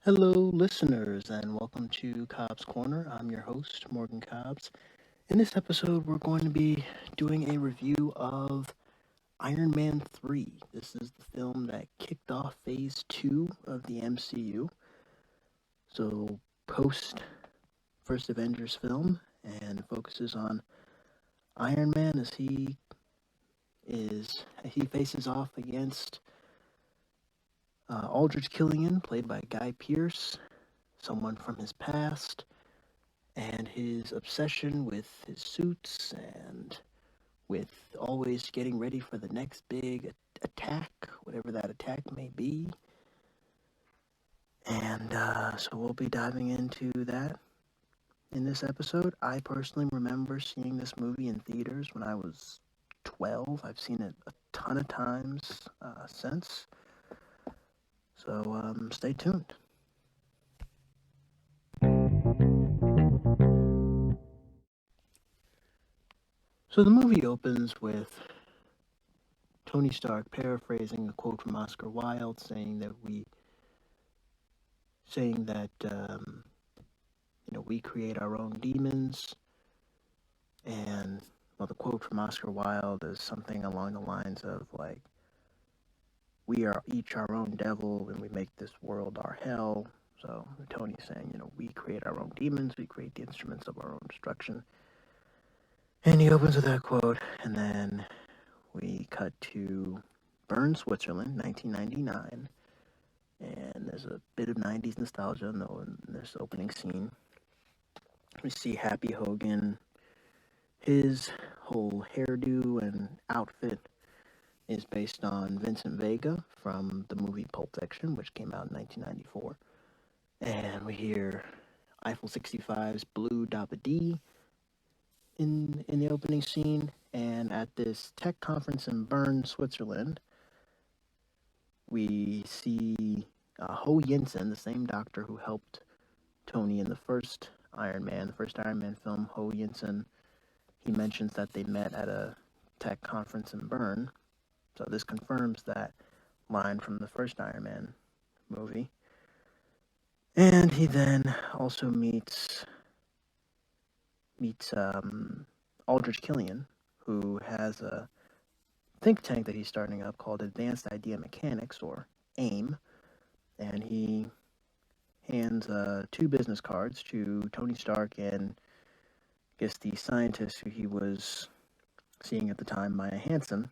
Hello, listeners, and welcome to Cobbs Corner. I'm your host, Morgan Cobbs. In this episode, we're going to be doing a review of Iron Man 3. This is the film that kicked off Phase 2 of the MCU. So, post first Avengers film, and focuses on Iron Man as he faces off against Aldrich Killian, played by Guy Pearce, someone from his past, and his obsession with his suits and with always getting ready for the next big attack, whatever that attack may be. And so we'll be diving into that in this episode. I personally remember seeing this movie in theaters when I was 12. I've seen it a ton of times since. So stay tuned. So the movie opens with Tony Stark paraphrasing a quote from Oscar Wilde, saying that we create our own demons. And well, the quote from Oscar Wilde is something along the lines of like, we are each our own devil and we make this world our hell. So Tony's saying, we create our own demons, we create the instruments of our own destruction. And he opens with that quote, and then we cut to Bern, Switzerland, 1999. And there's a bit of 90s nostalgia in this opening scene. We see Happy Hogan. His whole hairdo and outfit is based on Vincent Vega from the movie Pulp Fiction, which came out in 1994. And we hear Eiffel 65's Blue Dabba Dee in the opening scene. And at this tech conference in Bern, Switzerland, we see Ho Yinsen, the same doctor who helped Tony in the first Iron Man film. Ho Yinsen, he mentions that they met at a tech conference in Bern. So this confirms that line from the first Iron Man movie. And he then also meets Aldrich Killian, who has a think tank that he's starting up called Advanced Idea Mechanics, or A.I.M. And he hands 2 business cards to Tony Stark and I guess the scientist who he was seeing at the time, Maya Hansen.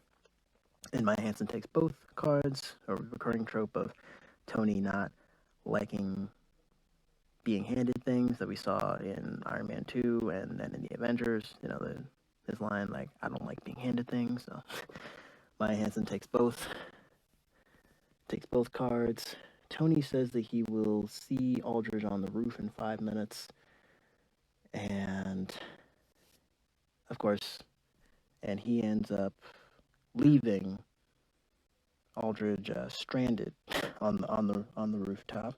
And Maya Hansen takes both cards, a recurring trope of Tony not liking being handed things that we saw in Iron Man 2 and then in the Avengers. His line, like, I don't like being handed things. So Maya Hansen takes both cards. Tony says that he will see Aldrich on the roof in 5 minutes. And, of course, he ends up leaving Aldrich stranded on the rooftop.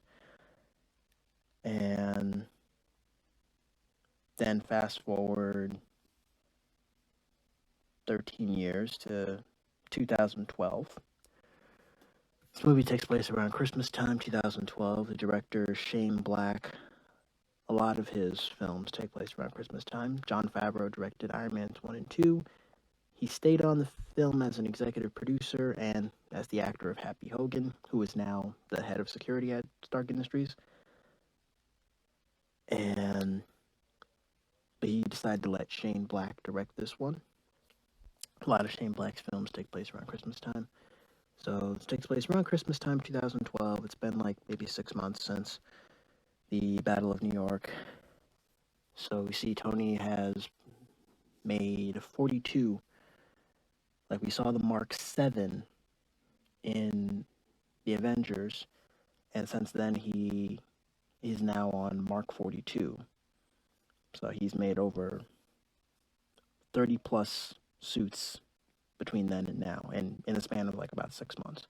And then fast forward 13 years to 2012. This movie takes place around Christmas time, 2012. The director, Shane Black, a lot of his films take place around Christmas time. Jon Favreau directed Iron Man 1 and 2. He stayed on the film as an executive producer and as the actor of Happy Hogan, who is now the head of security at Stark Industries. But he decided to let Shane Black direct this one. A lot of Shane Black's films take place around Christmas time. So this takes place around Christmas time, 2012. It's been like maybe 6 months since the Battle of New York. So we see Tony has made 42. Like, we saw the Mark 7 in the Avengers, and since then he is now on Mark 42. So he's made over 30 plus suits between then and now, and in the span of like about 6 months.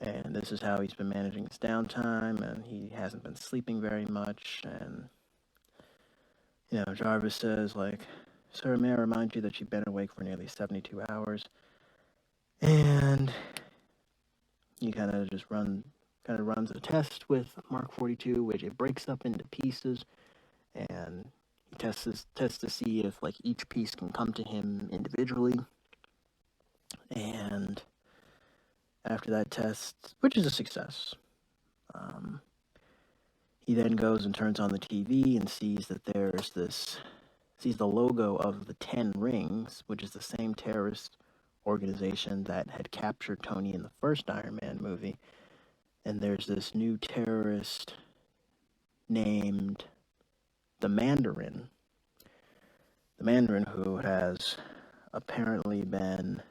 And this is how he's been managing his downtime, and he hasn't been sleeping very much. And Jarvis says, like, "Sir, may I remind you that you've been awake for nearly 72 hours?" And you kind of just run kind of runs a test with Mark 42, which it breaks up into pieces, and he tests to see if like each piece can come to him individually. And after that test, which is a success, he then goes and turns on the TV and sees that sees the logo of the 10 Rings, which is the same terrorist organization that had captured Tony in the first Iron Man movie. And there's this new terrorist named the Mandarin. The Mandarin, who has apparently been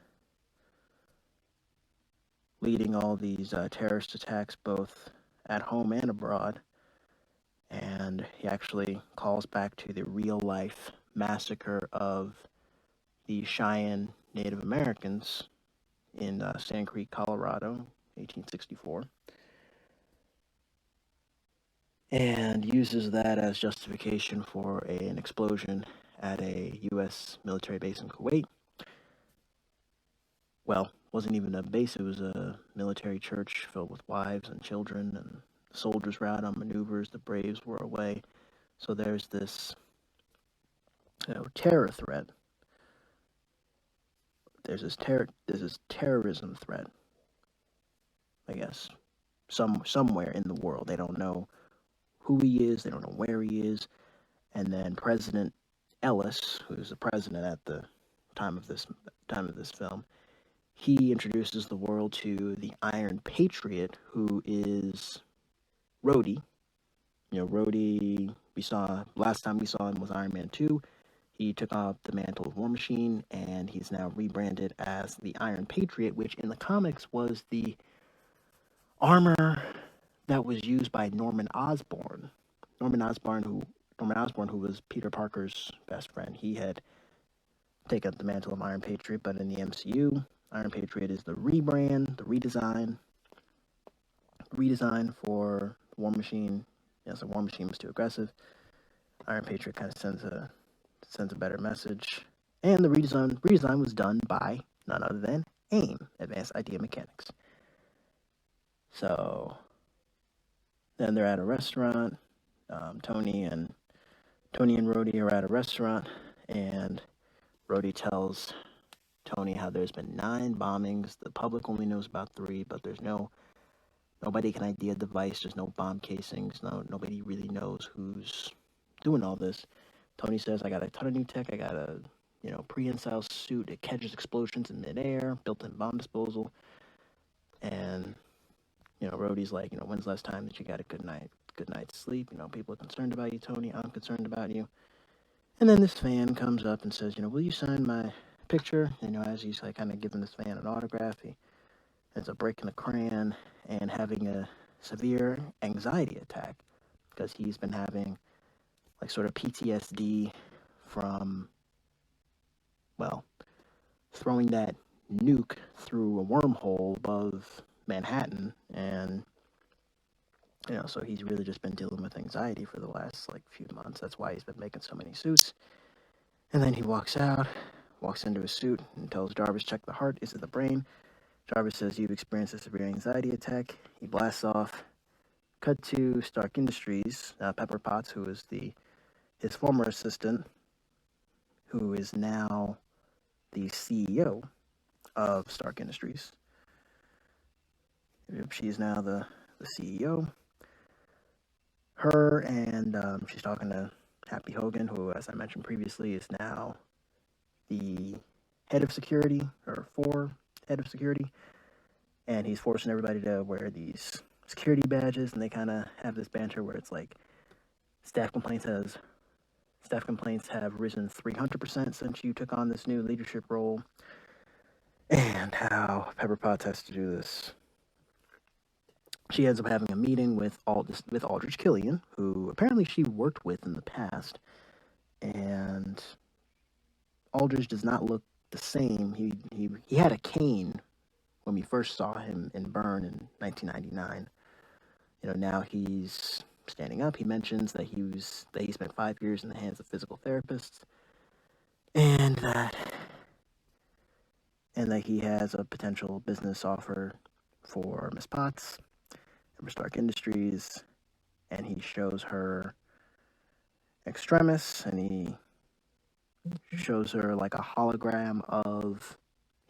leading all these terrorist attacks both at home and abroad. And he actually calls back to the real-life massacre of the Cheyenne Native Americans in Sand Creek, Colorado, 1864. And uses that as justification for an explosion at a U.S. military base in Kuwait. Well, wasn't even a base, it was a military church filled with wives and children, and the soldiers were out on maneuvers, the Braves were away. So there's this terror threat. There's this terrorism threat, I guess, somewhere in the world. They don't know who he is, they don't know where he is. And then President Ellis, who's the president at the time of this film, he introduces the world to the Iron Patriot, who is Rhodey. Rhodey, last time we saw him was Iron Man 2. He took up the mantle of War Machine, and he's now rebranded as the Iron Patriot, which in the comics was the armor that was used by Norman Osborn. Norman Osborn, who was Peter Parker's best friend. He had taken up the mantle of Iron Patriot, but in the MCU, Iron Patriot is the rebrand, the redesign for War Machine. Yes, the War Machine was too aggressive. Iron Patriot kind of sends a better message. And the redesign was done by none other than A.I.M, Advanced Idea Mechanics. So then they're at a restaurant. Tony and Rhodey are at a restaurant, and Rhodey tells Tony how there's been 9 bombings. The public only knows about 3, but nobody can ID a device. There's no bomb casings. Nobody really knows who's doing all this. Tony says, I got a ton of new tech. I got a prehensile suit. It catches explosions in midair, built-in bomb disposal. And Rhodey's like, when's the last time that you got a good night's sleep? People are concerned about you, Tony. I'm concerned about you. And then this fan comes up and says, will you sign my picture? As he's like kind of giving this fan an autograph, he ends up breaking the crayon and having a severe anxiety attack because he's been having like sort of PTSD from, throwing that nuke through a wormhole above Manhattan, and so he's really just been dealing with anxiety for the last few months. That's why he's been making so many suits. And then he walks into his suit and tells Jarvis, check the heart, is it the brain? Jarvis says, you've experienced a severe anxiety attack. He blasts off. Cut to Stark Industries, Pepper Potts, who is his former assistant, who is now the CEO of Stark Industries. She's now the CEO. Her and she's talking to Happy Hogan, who, as I mentioned previously, is now the head of security, or head of security. And he's forcing everybody to wear these security badges, and they kind of have this banter where it's like staff complaints have risen 300% since you took on this new leadership role, and how Pepper Potts has to do this. She ends up having a meeting with Aldrich Killian, who apparently she worked with in the past, and Aldrich does not look the same. He had a cane when we first saw him in Burn in 1999. Now he's standing up. He mentions that he spent 5 years in the hands of physical therapists, and that he has a potential business offer for Miss Potts. from Stark Industries, and he shows her Extremis, and he shows her like a hologram of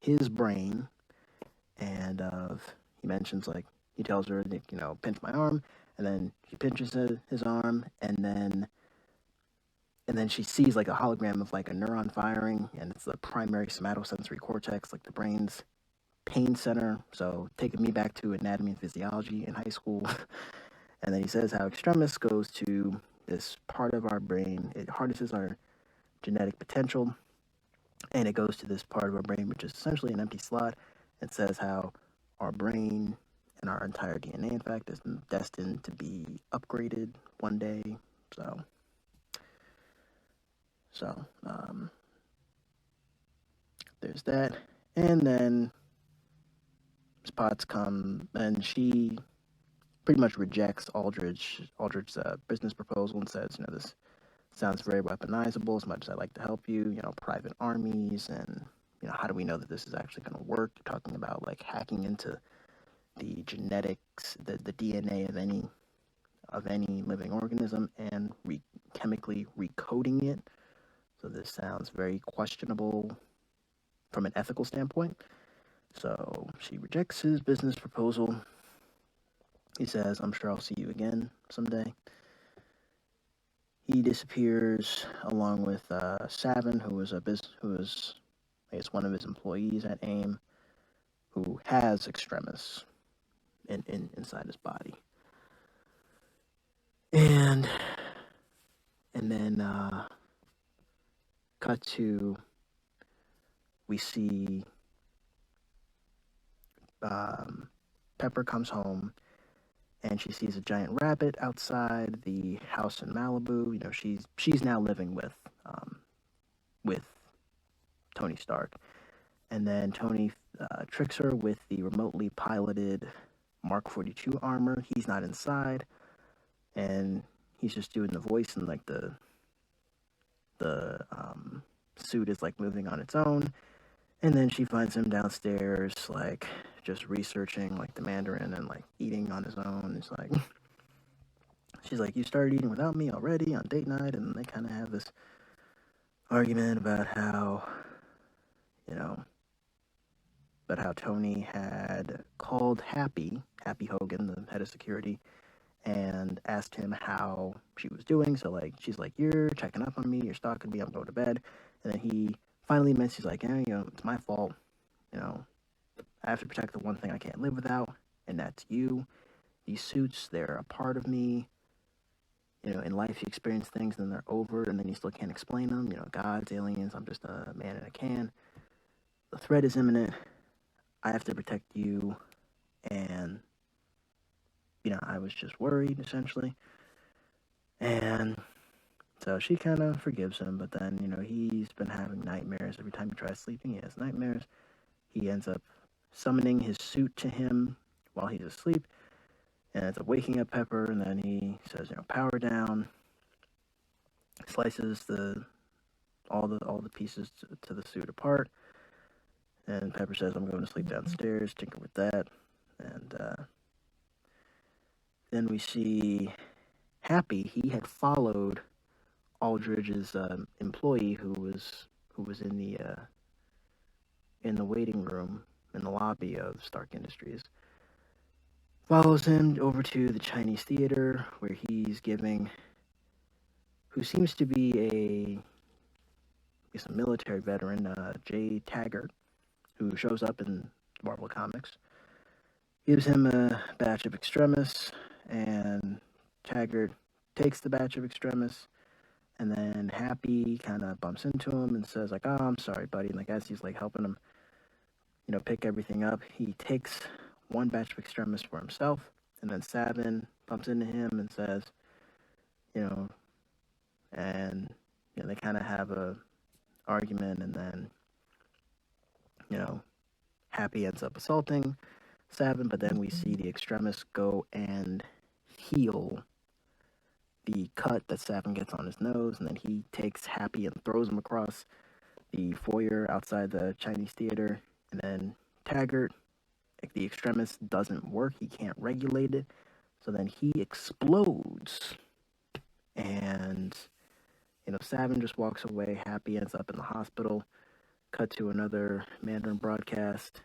his brain, and he mentions, like, he tells her, pinch my arm, and then she pinches his arm, and then she sees like a hologram of like a neuron firing, and it's the primary somatosensory cortex, like the brain's pain center. So taking me back to anatomy and physiology in high school. And then he says how Extremis goes to this part of our brain. It harnesses our genetic potential, and it goes to this part of our brain, which is essentially an empty slot. It says how our brain and our entire DNA, in fact, is destined to be upgraded one day. So there's that. And then Spots come, and she pretty much rejects Aldrich's business proposal and says, this sounds very weaponizable. As much as I'd like to help you, private armies, and how do we know that this is actually going to work? You're talking about like hacking into the genetics, the DNA of any living organism, and chemically recoding it. So this sounds very questionable from an ethical standpoint. So she rejects his business proposal. He says, I'm sure I'll see you again someday. He disappears along with Savin, who was I guess one of his employees at A.I.M, who has Extremis inside his body. And then cut to, we see Pepper comes home, and she sees a giant rabbit outside the house in Malibu. She's now living with Tony Stark, and then Tony tricks her with the remotely piloted Mark 42 armor. He's not inside, and he's just doing the voice, and like the suit is like moving on its own. And then she finds him downstairs, like just researching like the Mandarin and like eating on his own. It's like, she's like, you started eating without me already on date night. And they kind of have this argument about how Tony had called Happy Hogan, the head of security, and asked him how she was doing. So like, she's like, you're checking up on me, you're stalking me, I'm going to bed. And then he finally admits, he's like, it's my fault. I have to protect the one thing I can't live without, and that's you. These suits, they're a part of me. In life you experience things, and then they're over, and then you still can't explain them. Gods, aliens, I'm just a man in a can. The threat is imminent. I have to protect you, and I was just worried, essentially. And so she kind of forgives him, but then, he's been having nightmares. Every time he tries sleeping, he has nightmares. He ends up summoning his suit to him while he's asleep, and ends up waking up Pepper, and then he says, power down, slices all the pieces to the suit apart, and Pepper says, I'm going to sleep downstairs, tinker with that. And then we see Happy. He had followed Aldrich's employee who was in the waiting room in the lobby of Stark Industries. Follows him over to the Chinese theater, where he's giving who seems to be a military veteran, Jay Taggart, who shows up in Marvel Comics, gives him a batch of Extremis, and Taggart takes the batch of Extremis, and then Happy kind of bumps into him and says, like, oh, I'm sorry, buddy. And like, as he's like helping him, pick everything up, he takes one batch of Extremis for himself, and then Savin bumps into him and says, and they kind of have a argument, and then Happy ends up assaulting Savin, but then we see the Extremis go and heal the cut that Savin gets on his nose, and then he takes Happy and throws him across the foyer outside the Chinese theater. And then Taggart, like, the Extremis doesn't work, he can't regulate it, So then he explodes, and Savin just walks away happy, ends up in the hospital. Cut to another Mandarin broadcast,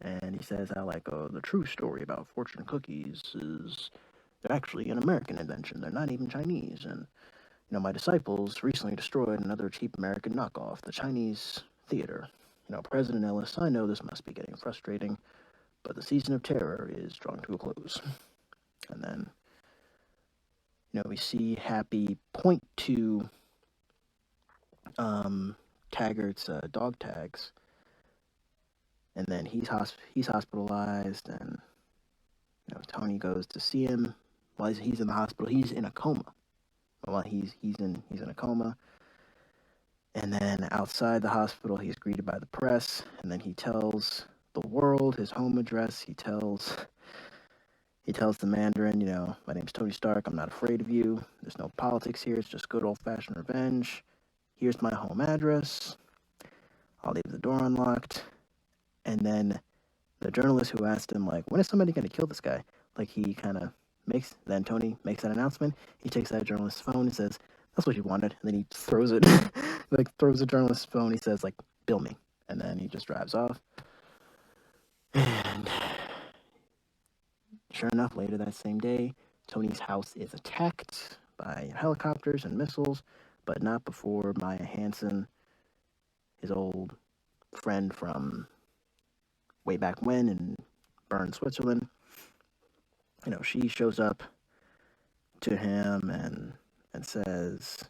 and he says how the true story about fortune cookies is they're actually an American invention. They're not even Chinese. And my disciples recently destroyed another cheap American knockoff, the Chinese theater. President Ellis, I know this must be getting frustrating, but the season of terror is drawing to a close. And then we see Happy point to Taggart's dog tags, and then he's hospitalized, and Tony goes to see him while he's in the hospital. He's in a coma. While he's in a coma, and then outside the hospital, he's greeted by the press, and then he tells the world his home address. He tells the Mandarin, my name's Tony Stark. I'm not afraid of you. There's no politics here. It's just good old-fashioned revenge. Here's my home address. I'll leave the door unlocked. And then the journalist who asked him, when is somebody going to kill this guy? He kind of then Tony makes that announcement. He takes that journalist's phone and says, that's what you wanted. And then he throws it, throws the journalist's phone. He says, bill me. And then he just drives off. And sure enough, later that same day, Tony's house is attacked by helicopters and missiles, but not before Maya Hansen, his old friend from way back when in Bern, Switzerland. She shows up to him and says,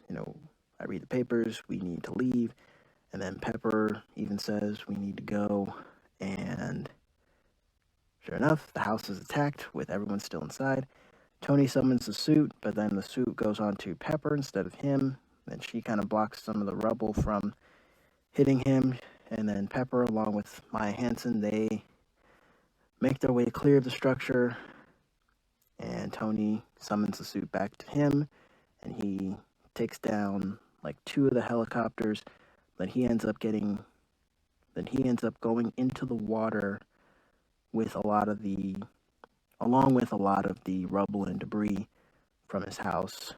I read the papers, we need to leave. And then Pepper even says, we need to go. And sure enough, the house is attacked with everyone still inside. Tony summons the suit, but then the suit goes on to Pepper instead of him. And she kind of blocks some of the rubble from hitting him. And then Pepper, along with Maya Hansen, they make their way clear of the structure. And Tony summons the suit back to him, and he takes down 2 of the helicopters. Then he ends up going into the water along with a lot of the rubble and debris from his house.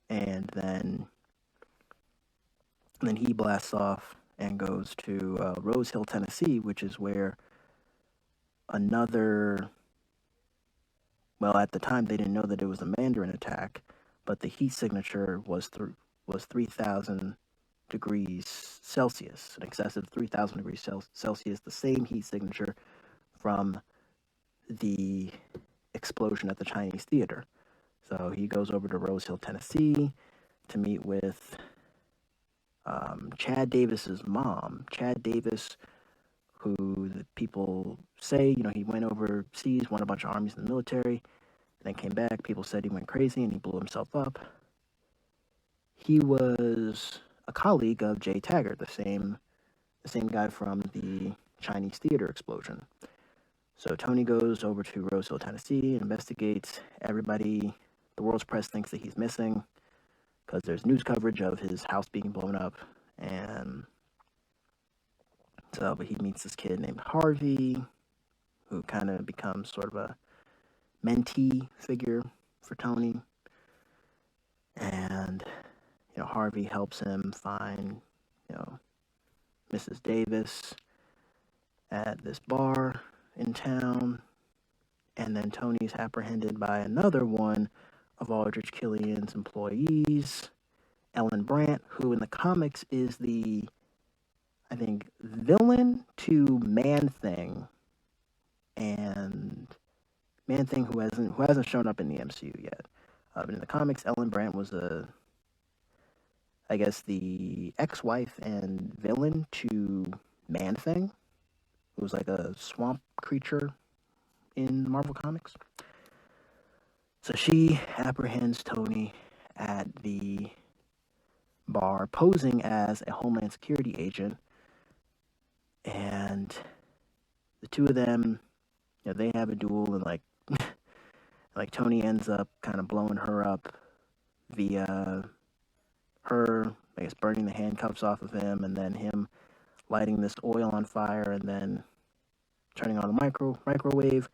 And then he blasts off and goes to Rose Hill, Tennessee, which is where at the time they didn't know that it was a Mandarin attack, but the heat signature was 3,000 degrees Celsius, an excessive 3,000 degrees Celsius, the same heat signature from the explosion at the Chinese theater. So he goes over to Rose Hill, Tennessee, to meet with Chad Davis's mom. Chad Davis, who the people say, he went overseas, won a bunch of armies in the military, and then came back. People said he went crazy and he blew himself up. He was a colleague of Jay Taggart, the same guy from the Chinese theater explosion. So Tony goes over to Rose Hill, Tennessee, investigates. Everybody, the world's press thinks that he's missing because there's news coverage of his house being blown up. And so, but he meets this kid named Harvey, who kind of becomes sort of a mentee figure for Tony. And, Harvey helps him find, Mrs. Davis at this bar in town. And then Tony's apprehended by another one of Aldrich Killian's employees, Ellen Brandt, who in the comics is the, I think, villain to Man-Thing. And Man-Thing who hasn't shown up in the MCU yet. But in the comics, Ellen Brandt was the ex-wife and villain to Man-Thing, who was a swamp creature in Marvel Comics. So she apprehends Tony at the bar, posing as a Homeland Security agent, and the two of them, they have a duel, and Tony ends up kind of blowing her up via her, burning the handcuffs off of him, and then him lighting this oil on fire, and then turning on the microwave,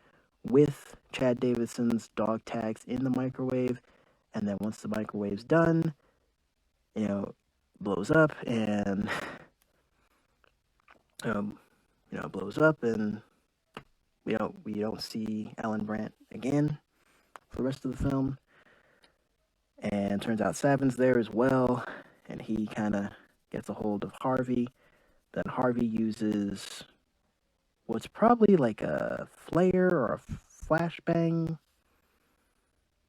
with Chad Davidson's dog tags in the microwave, and then once the microwave's done, blows up and blows up, and we don't see Alan Brandt again for the rest of the film. And turns out Savin's there as well, and he kind of gets a hold of Harvey. Then Harvey uses what's probably like a flare or a flashbang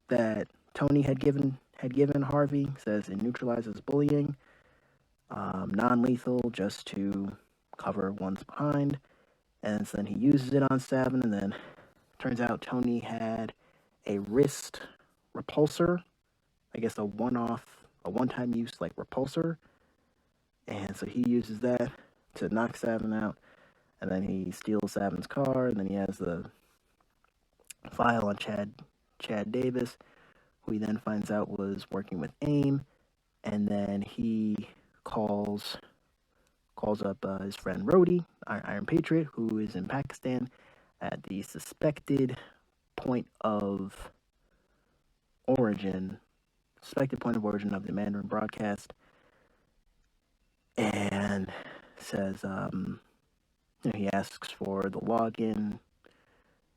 that Tony had given Harvey. Says it neutralizes bullying, non-lethal, just to cover one's behind. And so then he uses it on Savin, and then turns out Tony had a wrist repulsor, I guess a one-time use like repulsor, and so he uses that to knock Savin out, and then he steals Savin's car, and then he has the file on Chad Davis, who he then finds out was working with A.I.M, and then he calls up his friend Rhodey, Iron Patriot, who is in Pakistan at the suspected point of origin of the Mandarin broadcast, and says, he asks for the login,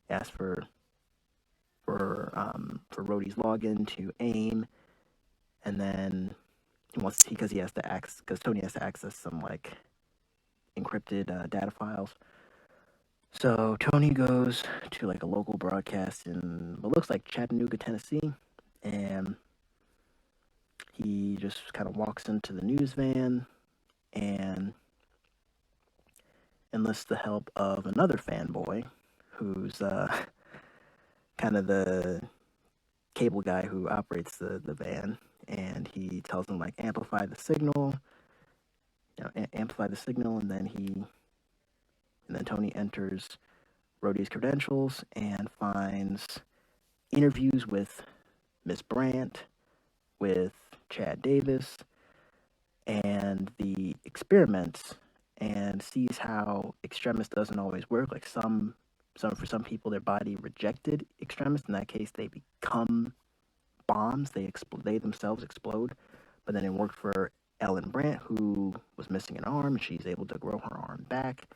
asks for Rhodey's login to A.I.M, and then because Tony has to access some like encrypted data files. So Tony goes to like a local broadcast in what looks like Chattanooga, Tennessee, and he just kind of walks into the news van and enlists the help of another fanboy who's kind of the cable guy who operates the van, and he tells him like amplify the signal, and then Tony enters Rhodey's credentials and finds interviews with Miss Brandt, with Chad Davis, and the experiments, and sees how extremis doesn't always work. Like for some people, their body rejected extremis. In that case, they become bombs. They themselves explode. But then it worked for Ellen Brandt, who was missing an arm, and she's able to grow her arm back.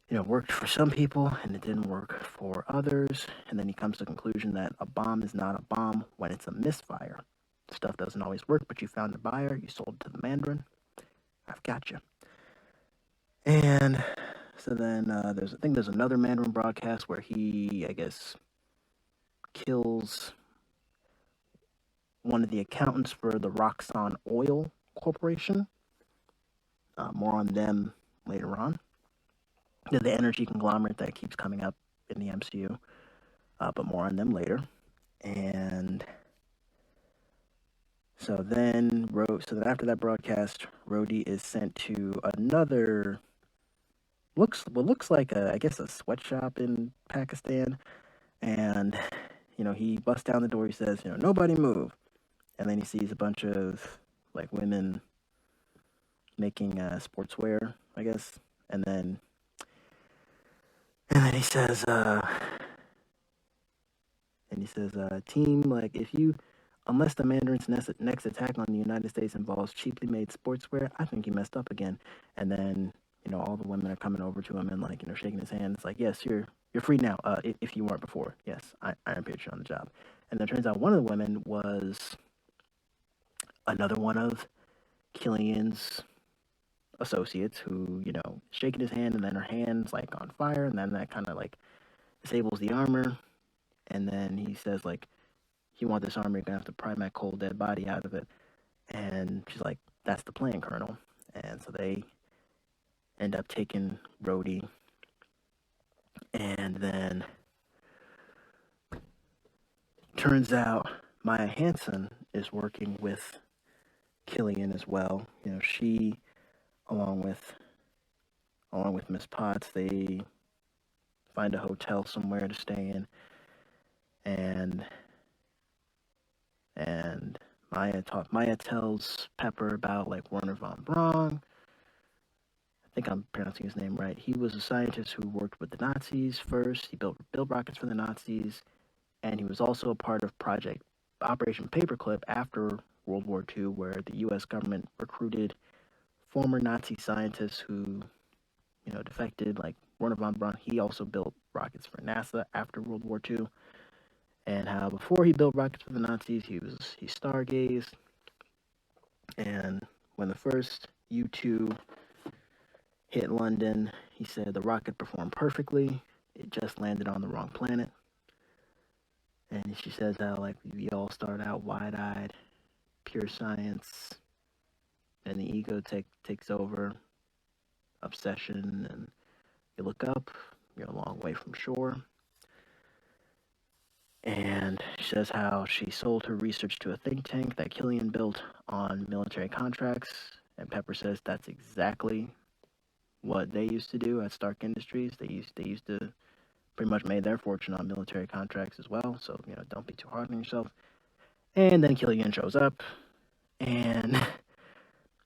It worked for some people, and it didn't work for others. And then he comes to the conclusion that a bomb is not a bomb when it's a misfire. Stuff doesn't always work, but you found a buyer, you sold to the Mandarin. I've got you. And so then there's another Mandarin broadcast where he, I guess, kills one of the accountants for the Roxxon Oil Corporation. More on them later on. The energy conglomerate that keeps coming up in the MCU, but more on them later. And so then after that broadcast, Rhodey is sent to another looks like a sweatshop in Pakistan, and he busts down the door. He says, nobody move, and then he sees a bunch of like women making sportswear, I guess, and then he says, team, like, unless the Mandarin's next attack on the United States involves cheaply made sportswear, I think you messed up again. And then, all the women are coming over to him and like, shaking his hand. It's like, yes, you're free now. If you weren't before, yes, Iron Patriot on the job. And then it turns out one of the women was another one of Killian's associates who, shaking his hand, and then her hand's like on fire, and then that kind of like disables the armor. And then he says, like, if you want this armor, you're gonna have to pry my cold dead body out of it. And she's like, that's the plan, Colonel. And so they end up taking Rhodey. And then turns out Maya Hansen is working with Killian as well. She, along with Miss Potts, they find a hotel somewhere to stay in. And Maya tells Pepper about like Werner von Braun, think I'm pronouncing his name right. He was a scientist who worked with the Nazis first. He built rockets for the Nazis, and he was also a part of Project Operation Paperclip after World War II, where the U.S. government recruited former Nazi scientists who, defected, like Werner von Braun. He also built rockets for NASA after World War II, and how before he built rockets for the Nazis, he stargazed, and when the first U-2 hit London, he said the rocket performed perfectly. It just landed on the wrong planet. And she says how, like, we all start out wide-eyed, pure science, and the ego takes over, obsession, and you look up, you're a long way from shore. And she says how she sold her research to a think tank that Killian built on military contracts. And Pepper says that's exactly what they used to do at Stark Industries. They used to pretty much made their fortune on military contracts as well. So, don't be too hard on yourself. And then Killian shows up and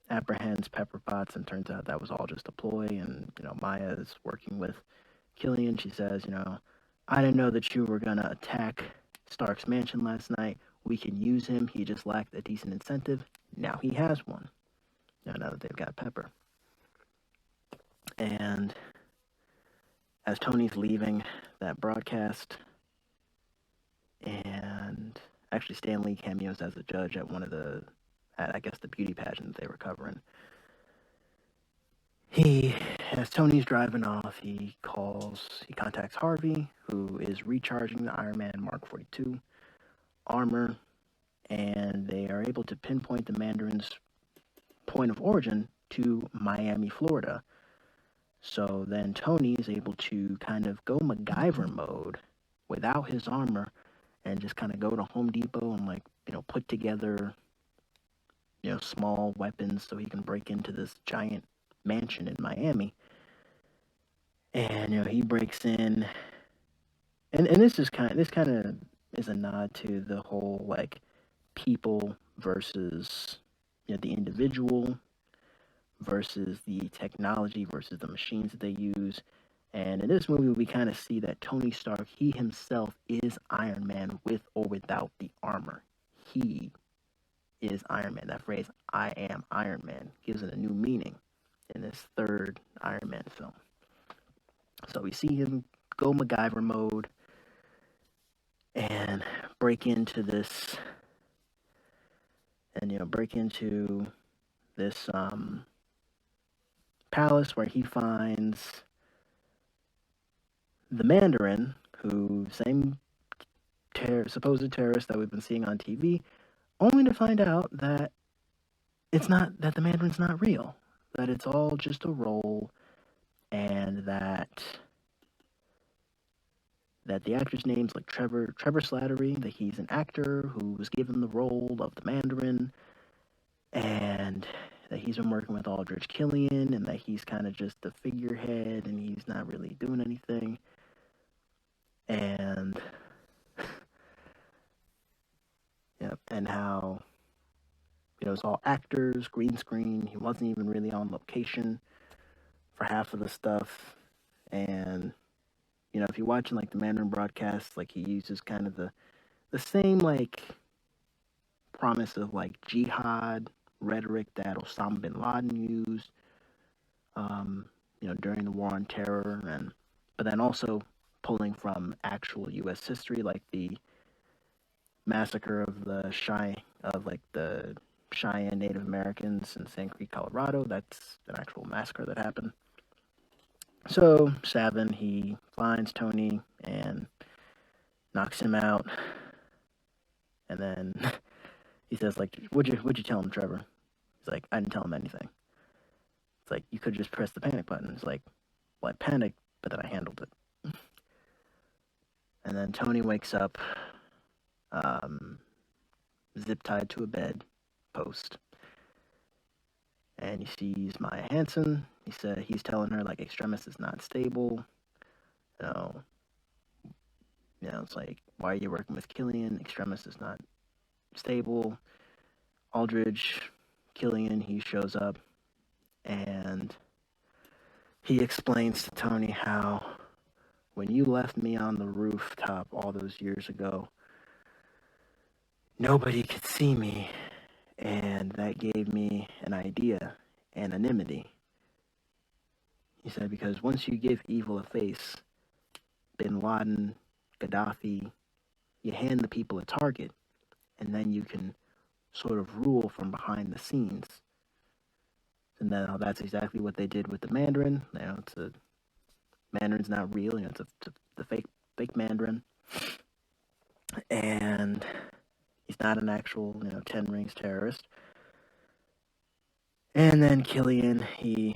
apprehends Pepper Potts, and turns out that was all just a ploy. And, Maya is working with Killian. She says, I didn't know that you were going to attack Stark's mansion last night. We can use him. He just lacked a decent incentive. Now he has one. Now that they've got Pepper. And as Tony's leaving that broadcast, and actually Stan Lee cameos as a judge at one of the, I guess, the beauty pageant they were covering. As Tony's driving off, he contacts Harvey, who is recharging the Iron Man Mark 42 armor, and they are able to pinpoint the Mandarin's point of origin to Miami, Florida. So then Tony is able to kind of go MacGyver mode without his armor and just kind of go to Home Depot and, put together, small weapons so he can break into this giant mansion in Miami. And, he breaks in, and this kind of is a nod to the whole, people versus, the individual versus the technology versus the machines that they use. And in this movie, we kind of see that Tony Stark, he himself is Iron Man with or without the armor. He is Iron Man. That phrase, I am Iron Man, gives it a new meaning in this third Iron Man film. So we see him go MacGyver mode and break into this palace where he finds the Mandarin, who same supposed terrorist that we've been seeing on TV, only to find out that that the Mandarin's not real, that it's all just a role, and that the actor's name's like Trevor Slattery, that he's an actor who was given the role of the Mandarin, and that he's been working with Aldrich Killian, and that he's kind of just the figurehead, and he's not really doing anything. And and how it's all actors, green screen. He wasn't even really on location for half of the stuff. And if you're watching the Mandarin broadcast, he uses kind of the same promise of jihad rhetoric that Osama bin Laden used during the War on Terror, but then also pulling from actual U.S. history, like the massacre of the Cheyenne Native Americans in Sand Creek, Colorado. That's an actual massacre that happened. So Savin, he finds Tony and knocks him out, and then he says, what'd you tell him, Trevor? He's like, I didn't tell him anything. It's like, you could just press the panic button. It's like, well, I panicked, but then I handled it. And then Tony wakes up, zip-tied to a bed post, and he sees Maya Hansen. He's telling her, Extremis is not stable. It's like, why are you working with Killian? Extremis is not stable. Aldrich Killian, he shows up, and he explains to Tony how when you left me on the rooftop all those years ago, nobody could see me, and that gave me an idea, anonymity. He said, because once you give evil a face, Bin Laden, Gaddafi, you hand the people a target, and then you can sort of rule from behind the scenes. And that's exactly what they did with the Mandarin. Mandarin's not real, it's the fake Mandarin. And he's not an actual, 10 Rings terrorist. And then Killian, I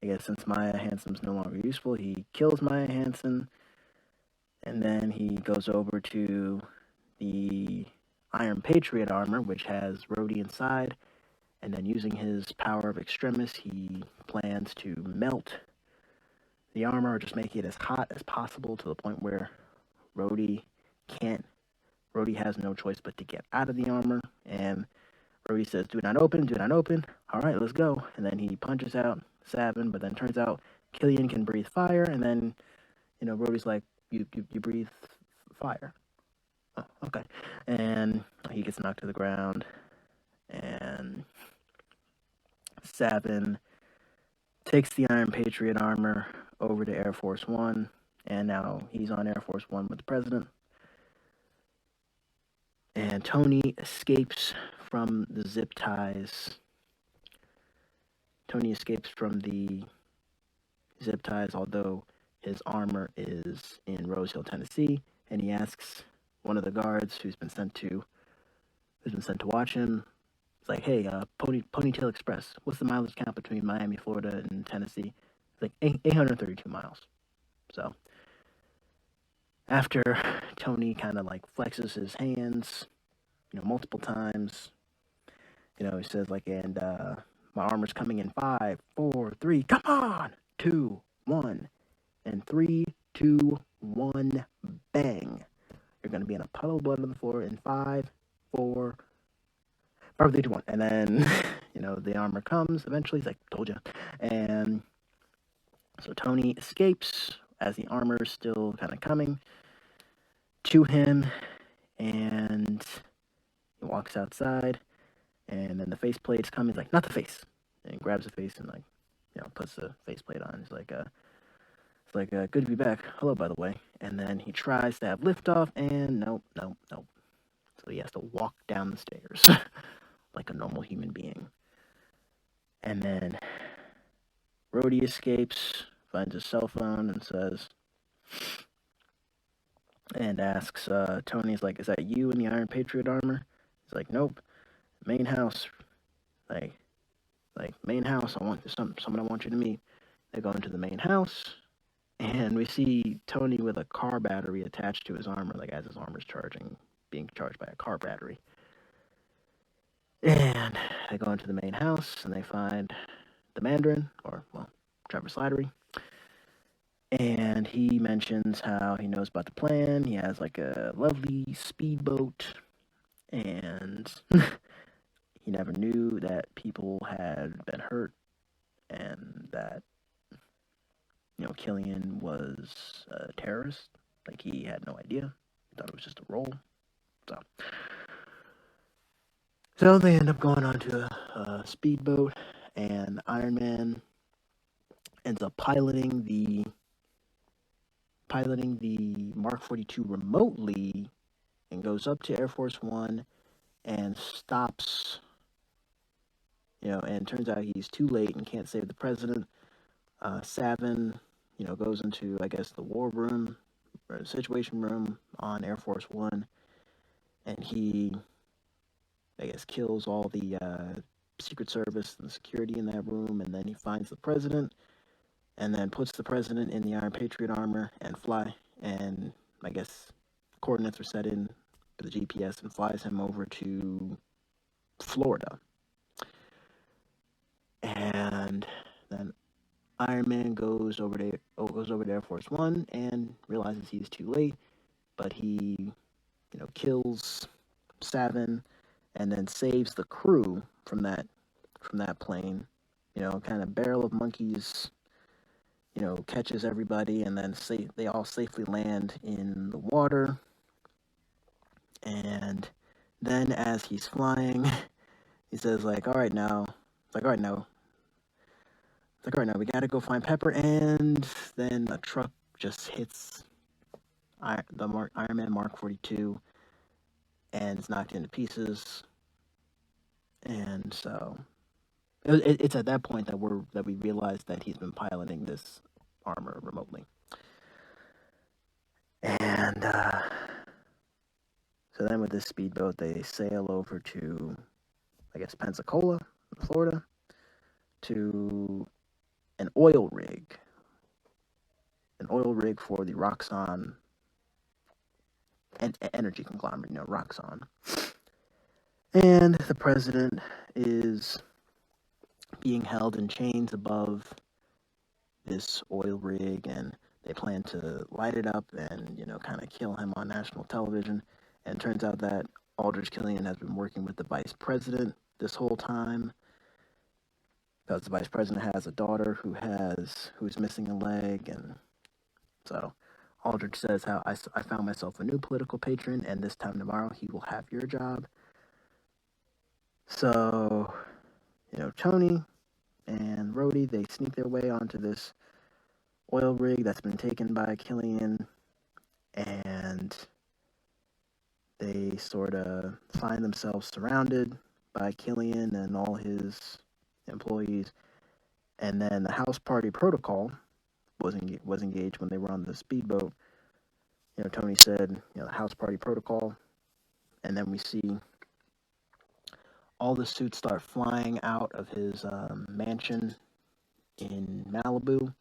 guess since Maya Hanson's no longer useful, he kills Maya Hanson, and then he goes over to the Iron Patriot armor, which has Rhodey inside, and then using his power of extremis, he plans to melt the armor or just make it as hot as possible to the point where Rhodey has no choice but to get out of the armor, and Rhodey says, do not open, all right, let's go, and then he punches out Savin, but then turns out Killian can breathe fire, and then, Rhodey's like, you breathe fire. Oh, okay. And he gets knocked to the ground, and Savin takes the Iron Patriot armor over to Air Force One, and now he's on Air Force One with the president. And Tony escapes from the zip ties. Tony escapes from the zip ties, although his armor is in Rose Hill, Tennessee, and he asks one of the guards who's been sent to watch him. It's like, hey, Ponytail Express, what's the mileage count between Miami, Florida, and Tennessee? It's like 832 miles. So after Tony kind of like flexes his hands, multiple times, he says like, and my armor's coming in 5, 4, 3, come on, 2, 1, and 3, 2, 1, bang. You're gonna be in a puddle of blood on the floor in 5, 4, 5, 3, 2, 1, and then the armor comes eventually. He's like, told you, and so Tony escapes as the armor is still kind of coming to him, and he walks outside, and then the faceplate's coming. He's like, not the face, and he grabs the face and puts the faceplate on. He's like, good to be back. Hello, by the way. And then he tries to have liftoff, and nope. So he has to walk down the stairs like a normal human being. And then Rhodey escapes, finds his cell phone, and asks Tony, he's like, is that you in the Iron Patriot armor? He's like, nope. Main house. Like main house, someone I want you to meet. They go into the main house, and we see Tony with a car battery attached to his armor, like as his armor's being charged by a car battery. And they go into the main house, and they find the Mandarin, Trevor Slattery. And he mentions how he knows about the plan. He has like a lovely speedboat, and he never knew that people had been hurt, and that Killian was a terrorist. Like, he had no idea. He thought it was just a role. So they end up going onto a speedboat, and Iron Man ends up piloting the Mark 42 remotely, and goes up to Air Force One and stops. And turns out he's too late and can't save the president. Savin, goes into, I guess, the war room, or the situation room on Air Force One, and he, I guess, kills all the Secret Service and security in that room, and then he finds the president, and then puts the president in the Iron Patriot armor and and I guess coordinates are set in for the GPS, and flies him over to Florida. And then Iron Man goes over to Air Force One and realizes he's too late, but he, kills Savin, and then saves the crew from that plane, kind of barrel of monkeys, catches everybody, and then they all safely land in the water. And then as he's flying, he says, like, all right, now, we gotta go find Pepper. And then a truck just hits the Iron Man Mark 42 and it's knocked into pieces. And so it's at that point that we realize that he's been piloting this armor remotely. And so then with this speedboat, they sail over to, I guess, Pensacola, Florida, to an oil rig for the Roxxon energy conglomerate, Roxxon. And the president is being held in chains above this oil rig, and they plan to light it up and, kind of kill him on national television. And it turns out that Aldrich Killian has been working with the vice president this whole time, because the vice president has a daughter who's missing a leg. And so Aldrich says how I found myself a new political patron, and this time tomorrow he will have your job. So, Tony and Rhodey, they sneak their way onto this oil rig that's been taken by Killian, and they sort of find themselves surrounded by Killian and all his employees. And then the house party protocol was engaged when they were on the speedboat. Tony said, the house party protocol, and then we see all the suits start flying out of his mansion in Malibu,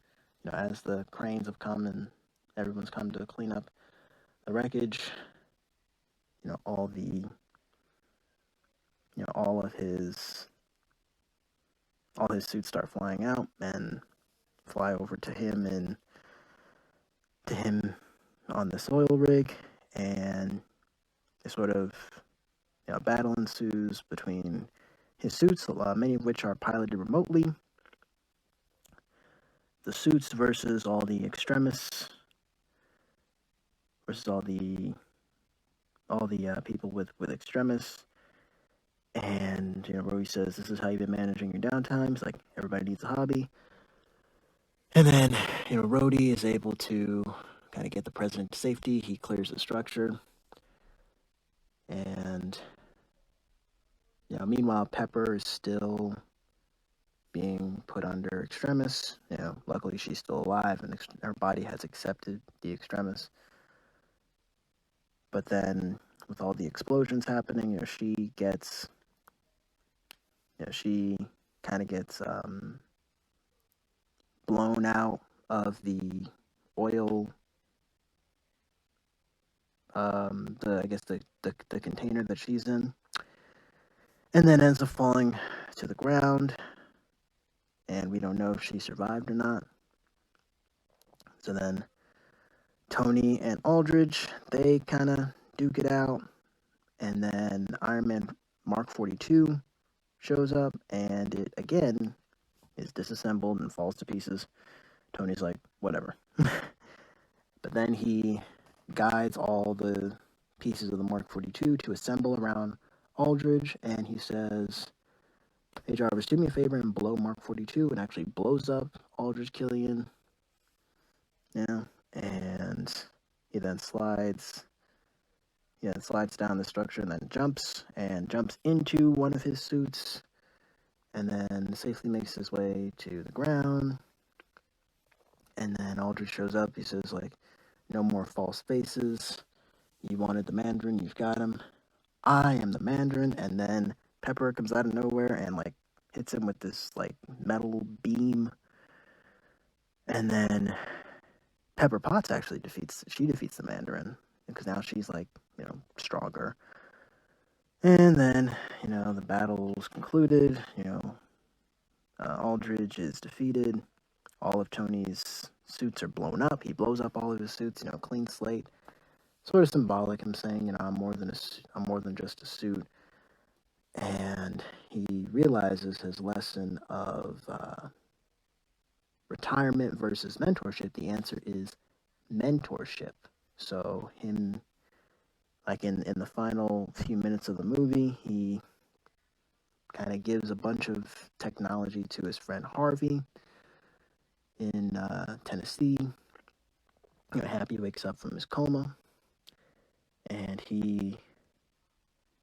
as the cranes have come and everyone's come to clean up the wreckage. All of his suits start flying out and fly over to him on this oil rig, and a sort of battle ensues between his suits, many of which are piloted remotely. The suits versus all the extremists, versus all the people with extremists. And Rhodey says, "This is how you've been managing your downtime." It's like, everybody needs a hobby. And then Rhodey is able to kind of get the president to safety. He clears the structure, and meanwhile Pepper is still being put under extremists. Luckily she's still alive and her body has accepted the extremists. But then with all the explosions happening, she kind of gets blown out of the oil, the container that she's in, and then ends up falling to the ground, and we don't know if she survived or not. So then Tony and Aldrich, they kind of duke it out, and then Iron Man Mark 42 shows up, and it again is disassembled and falls to pieces. Tony's like, whatever. But then he guides all the pieces of the Mark 42 to assemble around Aldrich, and he says, "Hey Jarvis, do me a favor and blow Mark 42," and actually blows up Aldrich Killian. And he then slides down the structure and then jumps into one of his suits, and then safely makes his way to the ground. And then Aldrich shows up. He says, like, "No more false faces. You wanted the Mandarin, you've got him. I am the Mandarin." And then Pepper comes out of nowhere and, like, hits him with this, like, metal beam. And then Pepper Potts actually defeats the Mandarin, because now she's, like, stronger. And then, the battle's concluded. Aldrich is defeated. All of Tony's suits are blown up. He blows up all of his suits, clean slate. Sort of symbolic, him saying, I'm more than just a suit. And he realizes his lesson of retirement versus mentorship. The answer is mentorship. So him, like in the final few minutes of the movie, he kind of gives a bunch of technology to his friend Harvey in Tennessee. Happy wakes up from his coma, and he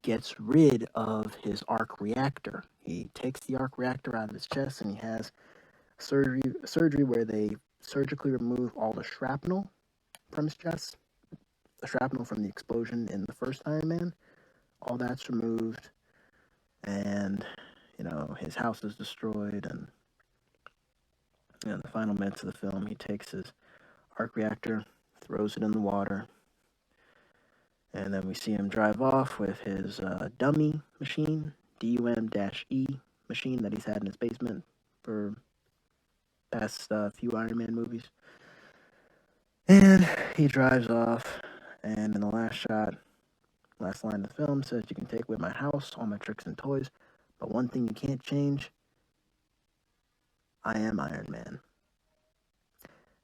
gets rid of his arc reactor. He takes the arc reactor out of his chest, and he has surgery where they surgically remove all the shrapnel from his chest. The shrapnel from the explosion in the first Iron Man, all that's removed, and his house is destroyed. And in the final minutes of the film, he takes his arc reactor, throws it in the water, and then we see him drive off with his dummy machine, DUM-E machine that he's had in his basement for past few Iron Man movies. And he drives off, and in the last shot, last line of the film says, "You can take away my house, all my tricks and toys, but one thing you can't change, I am Iron Man."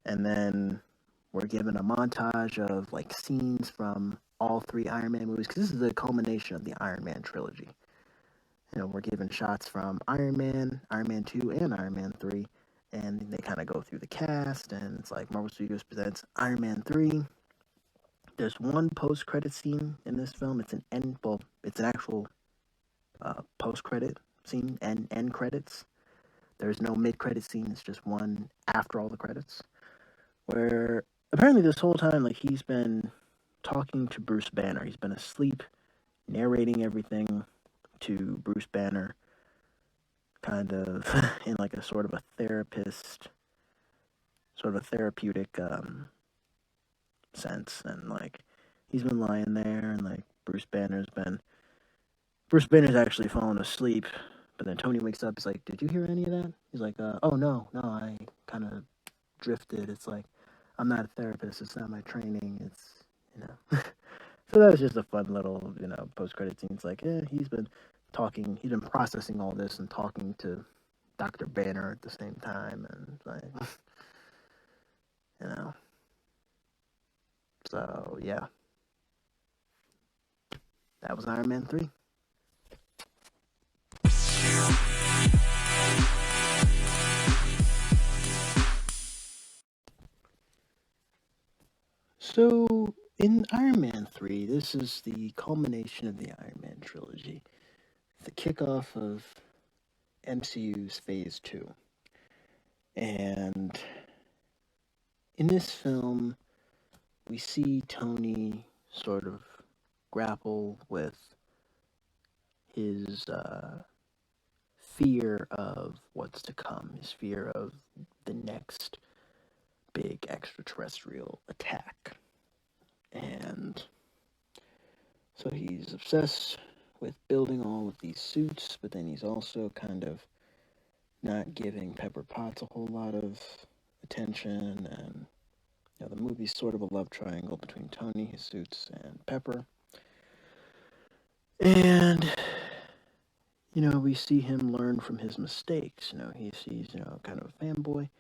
And then we're given a montage of like scenes from all three Iron Man movies, because this is the culmination of the Iron Man trilogy. We're given shots from Iron Man 2, and Iron Man 3, and they kind of go through the cast, and it's like Marvel Studios presents Iron Man 3. There's one post-credit scene in this film. It's an actual post-credit scene and end credits. There's no mid-credit scene. It's just one after all the credits, where apparently this whole time, like, he's been talking to Bruce Banner. He's been asleep, narrating everything to Bruce Banner, kind of in like a sort of a therapeutic sense. And like, he's been lying there, and like Bruce Banner's actually fallen asleep. But then Tony wakes up. He's like, "Did you hear any of that?" He's like, "Oh no, I kind of drifted." It's like, I'm not a therapist. It's not my training. It's So that was just a fun little post-credit scene. It's like, he's been processing all this and talking to Dr. Banner at the same time, and it's like, So yeah, that was Iron Man 3. So in Iron Man 3, this is the culmination of the Iron Man trilogy, the kickoff of MCU's Phase 2. And in this film, we see Tony sort of grapple with his fear of what's to come, his fear of the next big extraterrestrial attack. And so he's obsessed with building all of these suits, but then he's also kind of not giving Pepper Potts a whole lot of attention. And the movie's sort of a love triangle between Tony, his suits, and Pepper. And we see him learn from his mistakes. He sees kind of a fanboy,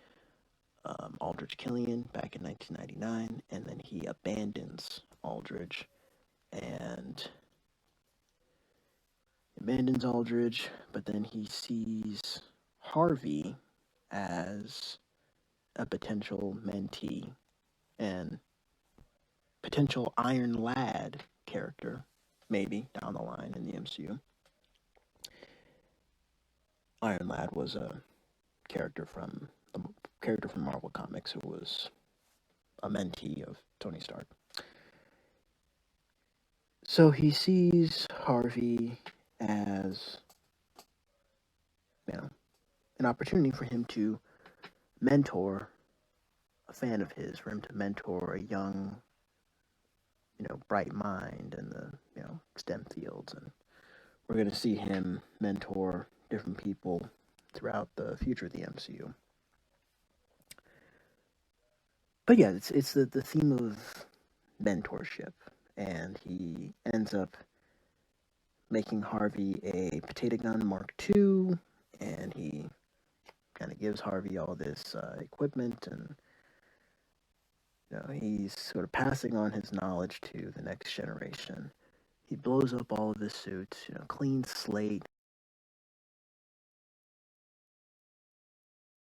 Aldrich Killian, back in 1999, and then he abandons Aldrich, but then he sees Harvey as a potential mentee and potential Iron Lad character, maybe down the line in the MCU. Iron Lad was a character from Marvel Comics who was a mentee of Tony Stark. So he sees Harvey as an opportunity for him to mentor a fan of his, for him to mentor a young, bright mind in the, STEM fields. And we're going to see him mentor different people throughout the future of the MCU. But yeah, it's the theme of mentorship, and he ends up making Harvey a potato gun Mark II, and he kind of gives Harvey all this equipment, and he's sort of passing on his knowledge to the next generation. He blows up all of the suits, clean slate,